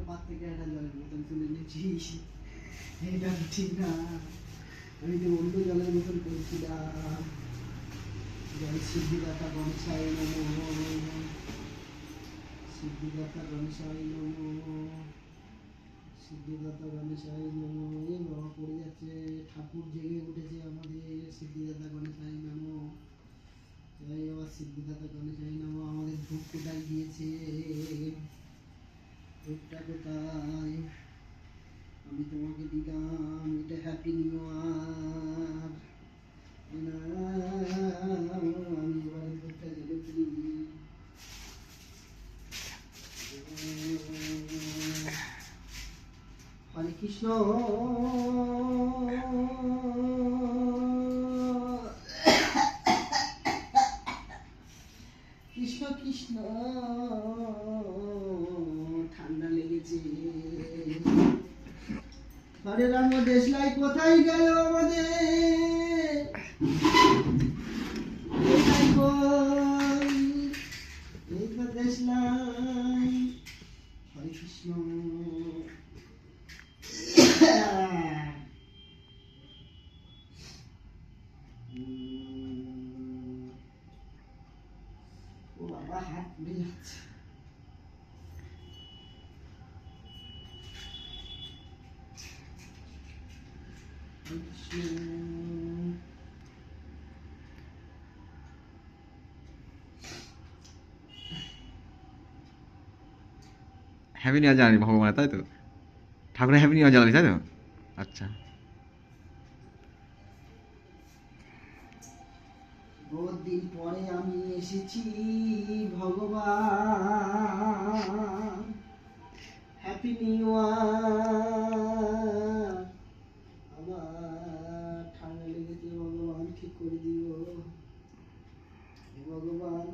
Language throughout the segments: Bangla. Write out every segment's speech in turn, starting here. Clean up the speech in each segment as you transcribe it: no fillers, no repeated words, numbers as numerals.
পাত থেকে একটা জলের বোতল তুলে নিয়েছিস, এটা ঠিক না। আমি তো অন্য জলের বোতল করেছিলাম। জল সিদ্ধিদাতা গণেশায় নমঃ, সিদ্ধিদাতা গণেশায় নমঃ, সিদ্ধিদাতা গণেশায় নমঃ। এই বাবা পড়ে যাচ্ছে, ঠাকুর জেগে উঠেছে আমাদের। সিদ্ধিদাতা গণেশায় নমঃ, জয় বাবা সিদ্ধিদাতা গণেশায় নমঃ। আমাদের ধূপ কোথায় গিয়েছে? ধূপটা কোথায়? আমি তোমাকে দিলাম, এটা হ্যাপি নিউ ইয়ার। আমি এবারে ধূপটা জ্বেলে ফেলি। হরে কৃষ্ণ, কৃষ্ণ কৃষ্ণ, ঠান্ডা লেগেছে। হরে রাম দেশলাই কোথায় গেল আমাদের? দেশলাই কই? এই তো দেশলাই। হরে কৃষ্ণ। ও বাবা, হাত পুড়ে যাচ্ছে। হ্যাপি নিউ ইয়ার জানালি ভগবানের, তাই তো? ঠাকুরের হ্যাপি নিউ ইয়ার জানালি, তাই তো? আচ্ছা। বহুত দিন পরে আমি এসেছি ভগবান, হ্যাপি নিউ ইয়ার। আমার ঠান্ডা লেগেছে, ভগবান ঠিক করে দিও। হে ভগবান,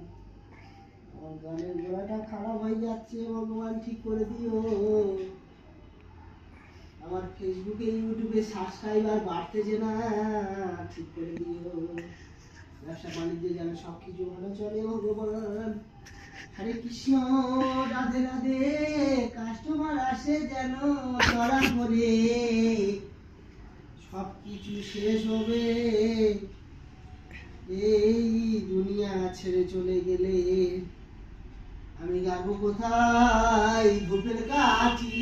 আমার গানের গলাটা খারাপ হয়ে যাচ্ছে, ভগবান ঠিক করে দিও। আমার ফেসবুকে ইউটিউবে সাবস্ক্রাইবার বাড়তেছে না, ঠিক করে দিও। ব্যবসা বাণিজ্য যেন সবকিছু ভালো চলে ভগবান। হরে কৃষ্ণ, রাধে রাধে। কাস্টমার আসে যেন ধরা করে, সবকিছু শেষ হবে এই দুনিয়া ছেড়ে চলে গেলে। আমি গাবো কোথায় ধূপের কাঠি?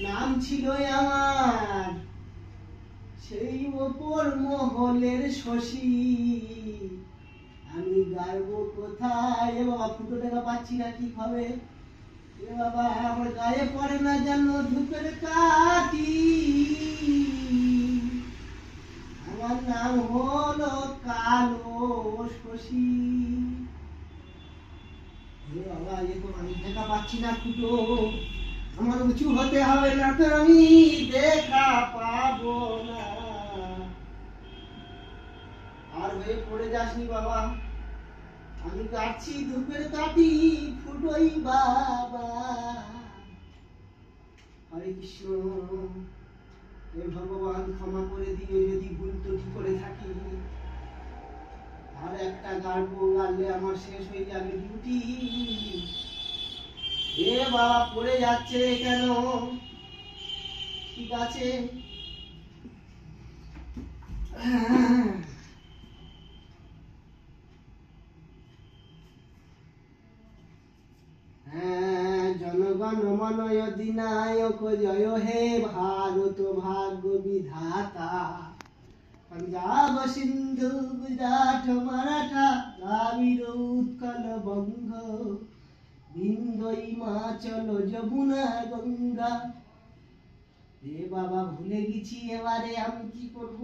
নাম ছিল আমার সেই ওপর মহলের শশী। আমি গাইবো কোথায়? এ বাবা, ফুটো দেখা পাচ্ছি না, কি হবে? এ বাবা, আমার গায়ে পড়ে না যেন ধূপের কাঠি। আমার নাম হলো কালো শশী। এ বাবা, এ তো আমি দেখা পাচ্ছি না ফুটো। আমার উঁচু হতে হবে, না তো আমি দেখা পাবো না। আর হয়ে পড়ে যাসনি বাবা, আমি গাচ্ছি ধূপের কাঠি, ফুটোই বাবা। হরে কৃষ্ণ। হে ভগবান, ক্ষমা করে দিও যদি ভুল ত্রুটি করে থাকি। আর একটা গাড়বো, গাড়লে আমার শেষ হয়ে যাবে ডিউটি। এ বাবা, পড়ে যাচ্ছে কেন? ঠিক আছে। জনগণ মন অধিনায়ক জয় হে ভারত ভাগ্য বিধাতা। पंजाब सिंधु गुजरात मराठा द्राविड़ उत्कल बंग বিন্দু হিমাচল যমুনা গঙ্গা। এ বাবা, ভুলে গেছি এবারে আমি কি করব?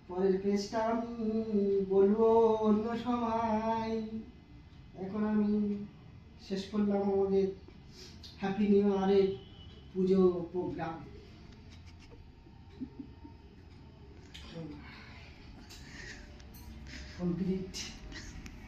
পরের কেসটা আমি বলবো অন্য সময়। এখন আমি শেষ করলাম আমাদের হ্যাপি নিউ ইয়ারের পুজো প্রোগ্রাম। কমপ্লিট।